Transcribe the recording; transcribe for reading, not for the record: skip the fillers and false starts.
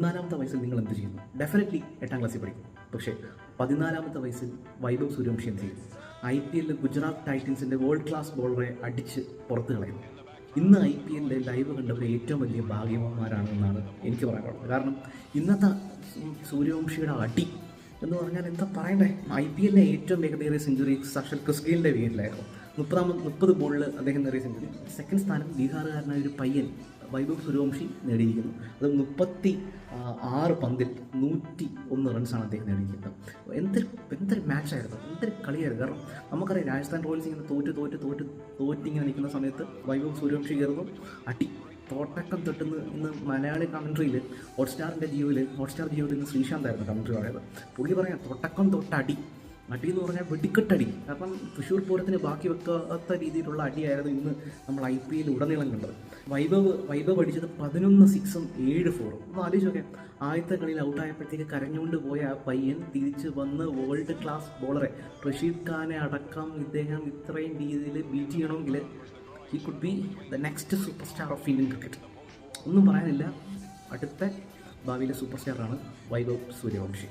14-ാമത്തെ വയസ്സിൽ നിങ്ങൾ എന്ത് ചെയ്യുന്നു? ഡെഫിനറ്റ്ലി 8ാം ക്ലാസ്സിൽ പഠിക്കും. പക്ഷേ 14-ാമത്തെ വയസ്സിൽ വൈഭവ് സൂര്യവംശി എന്ത് ചെയ്യും? IPL ഗുജറാത്ത് ടൈറ്റൻസിൻ്റെ വേൾഡ് ക്ലാസ് ബോളറെ അടിച്ച് പുറത്ത് കളയുന്നു. ഇന്ന് IPL ലൈവ് കണ്ടവർ ഏറ്റവും വലിയ ഭാഗ്യവാന്മാരാണെന്നാണ് എനിക്ക് പറയാനുള്ളത്. കാരണം ഇന്നത്തെ സൂര്യവംശിയുടെ അടി എന്ന് പറഞ്ഞാൽ എന്താ പറയണ്ടേ? IPL ഏറ്റവും വേഗതയേറിയ സെഞ്ചുറി സാക്ഷാൽ ക്രിസ് ഗെയിലിൻ്റെ പേരിലായിരുന്നു. 30 ബോളിൽ അദ്ദേഹം നേടിയ സെഞ്ചുറി. സെക്കൻഡ് സ്ഥാനം ബീഹാറുകാരനായ ഒരു പയ്യൻ വൈഭവ് സൂര്യവംശി നേടിയിരിക്കുന്നു. അത് 36 പന്തിൽ 101 റൺസാണ് അദ്ദേഹം നേടിയിരിക്കുന്നത്. എന്തൊരു മാച്ചായിരുന്നു, എന്തൊരു കളിയായിരുന്നു. കാരണം നമുക്കറിയാം രാജസ്ഥാൻ റോയൽസ് ഇങ്ങനെ തോറ്റിങ്ങനെ നിൽക്കുന്ന സമയത്ത് വൈഭവ് സൂര്യവംശി കയറുന്നു, അടി തോട്ടക്കം തൊട്ടുന്ന്. ഇന്ന് മലയാളി കമൻട്രിയിൽ ഹോട്ട്സ്റ്റാർ ജിയോയിൽ ഇന്ന് ശ്രീശാന്തായിരുന്നു കമൻട്രി പറയുന്നത്. പുള്ളി പറയാം തോട്ടക്കം തൊട്ടടി എന്ന് പറഞ്ഞാൽ വെടിക്കെട്ടടി. കാരണം തൃശ്ശൂർ പൂരത്തിന് ബാക്കി വെക്കാത്ത രീതിയിലുള്ള അടിയായിരുന്നു ഇന്ന് നമ്മൾ IPL ഉടനീളം കണ്ടത്. വൈഭവ് അടിച്ചത് 11 6-ഉം 7 4-ഉം. ഒന്ന് ആലോചിച്ച് നോക്കാം, ആദ്യത്തെ കളിയിൽ ഔട്ടായപ്പോഴത്തേക്ക് കരഞ്ഞുകൊണ്ട് പോയ ആ പയ്യൻ തിരിച്ച് വന്ന് വേൾഡ് ക്ലാസ് ബോളറെ റഷീദ് ഖാനെ അടക്കം ഇദ്ദേഹം ഇത്രയും രീതിയിൽ ബീറ്റ് ചെയ്യണമെങ്കിൽ he could be the next super star of Indian cricket. ഒന്നും പറയാനില്ല, അടുത്ത ഭാവിയിലെ സൂപ്പർ സ്റ്റാറാണ് വൈഭവ് സൂര്യവംശി.